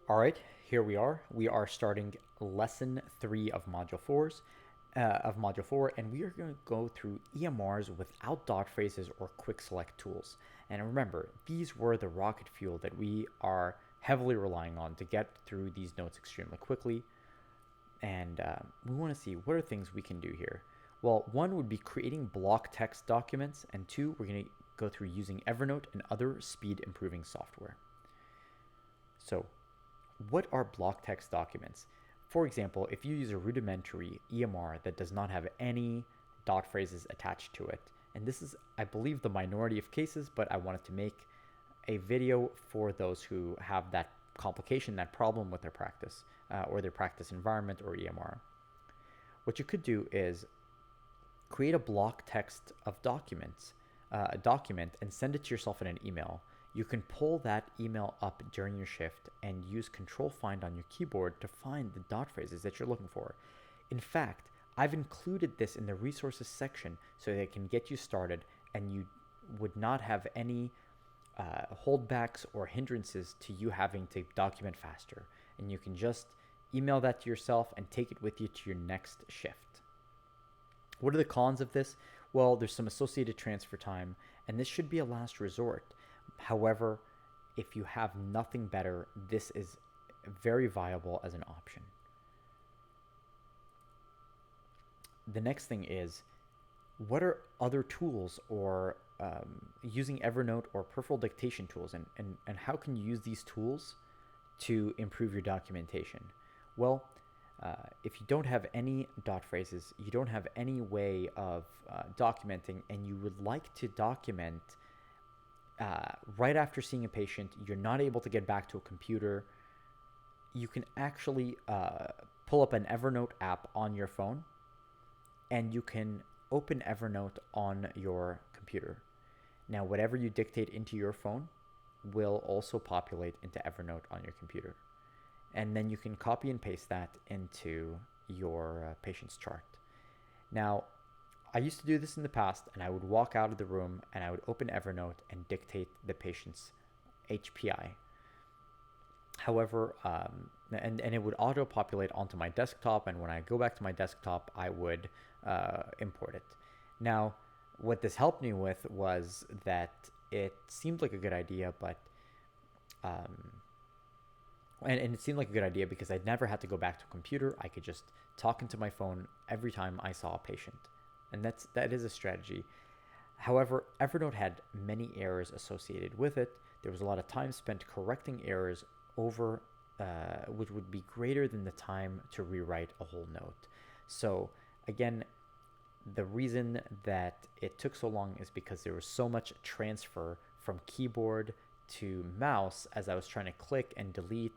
All right, here we are. We are starting lesson 3 of module 4, and we are going to go through EMRs without dot phrases or quick select tools. And remember, these were the rocket fuel that we are heavily relying on to get through these notes extremely quickly. And we want to see what are things we can do here. Well, one would be creating block text documents, and two, we're going to go through using Evernote and other speed improving software. So, what are block text documents? For example, if you use a rudimentary EMR that does not have any dot phrases attached to it, and this is, I believe, the minority of cases, but I wanted to make a video for those who have that complication, that problem with their practice or their practice environment or EMR. What you could do is create a block text of documents, a document, and send it to yourself in an email. You can pull that email up during your shift and use Control Find on your keyboard to find the dot phrases that you're looking for. In fact, I've included this in the resources section so that it can get you started and you would not have any holdbacks or hindrances to you having to document faster. And you can just email that to yourself and take it with you to your next shift. What are the cons of this? Well, there's some associated transfer time, and this should be a last resort. However, if you have nothing better, this is very viable as an option. The next thing is, what are other tools or using Evernote or peripheral dictation tools, and how can you use these tools to improve your documentation? Well, if you don't have any dot phrases, you don't have any way of documenting, and you would like to document right after seeing a patient, you're not able to get back to a computer, you can actually pull up an Evernote app on your phone, and you can open Evernote on your computer. Now, whatever you dictate into your phone will also populate into Evernote on your computer. And then you can copy and paste that into your patient's chart. Now, I used to do this in the past, and I would walk out of the room and I would open Evernote and dictate the patient's HPI. However, and it would auto-populate onto my desktop, and when I go back to my desktop, I would import it. Now, what this helped me with was that it seemed like a good idea, but and it seemed like a good idea because I'd never had to go back to a computer. I could just talk into my phone every time I saw a patient, and that is a strategy. However, Evernote had many errors associated with it. There was a lot of time spent correcting errors over, which would be greater than the time to rewrite a whole note. So again, the reason that it took so long is because there was so much transfer from keyboard to mouse as I was trying to click and delete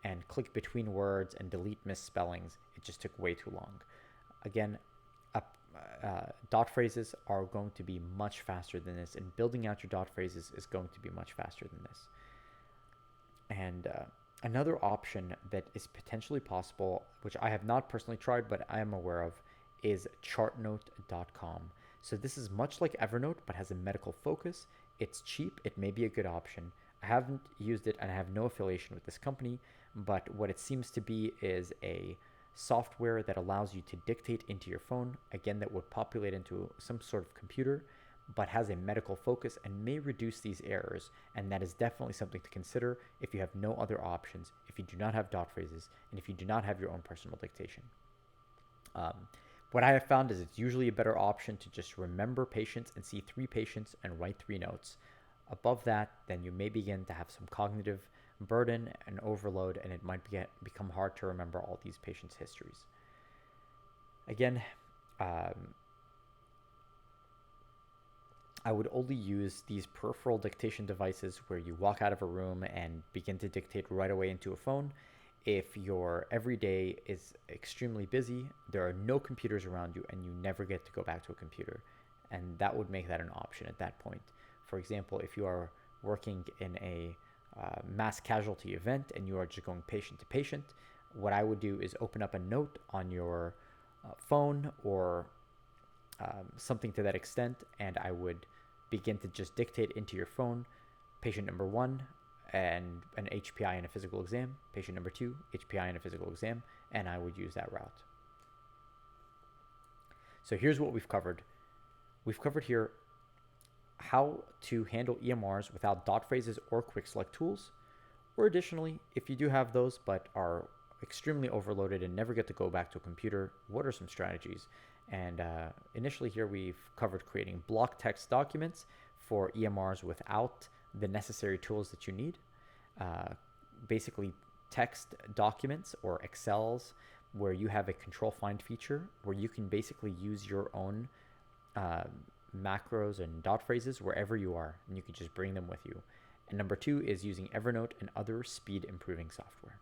and click between words and delete misspellings. It just took way too long. Again, dot phrases are going to be much faster than this, and building out your dot phrases is going to be much faster than this. And another option that is potentially possible, which I have not personally tried but I am aware of, is chartnote.com. So this is much like Evernote but has a medical focus. It's cheap. It may be a good option. I haven't used it and I have no affiliation with this company, but what it seems to be is a software that allows you to dictate into your phone, again, that would populate into some sort of computer, but has a medical focus and may reduce these errors. And that is definitely something to consider if you have no other options, if you do not have dot phrases, and if you do not have your own personal dictation. What I have found is it's usually a better option to just remember patients and see 3 patients and write 3 notes. Above that, then you may begin to have some cognitive burden and overload, and it might become hard to remember all these patients' histories. Again, I would only use these peripheral dictation devices where you walk out of a room and begin to dictate right away into a phone. If your everyday is extremely busy, there are no computers around you, and you never get to go back to a computer. And that would make that an option at that point. For example, if you are working in a mass casualty event and you are just going patient to patient, what I would do is open up a note on your phone or something to that extent, and I would begin to just dictate into your phone, patient number 1, and an HPI and a physical exam. Patient number 2, HPI and a physical exam, and I would use that route. So here's what we've covered. We've covered here how to handle EMRs without dot phrases or quick select tools, or additionally, if you do have those but are extremely overloaded and never get to go back to a computer, what are some strategies? And initially here we've covered creating block text documents for EMRs without the necessary tools that you need. Basically text documents or Excels where you have a control find feature where you can basically use your own macros and dot phrases wherever you are, and you can just bring them with you. And number 2 is using Evernote and other speed improving software.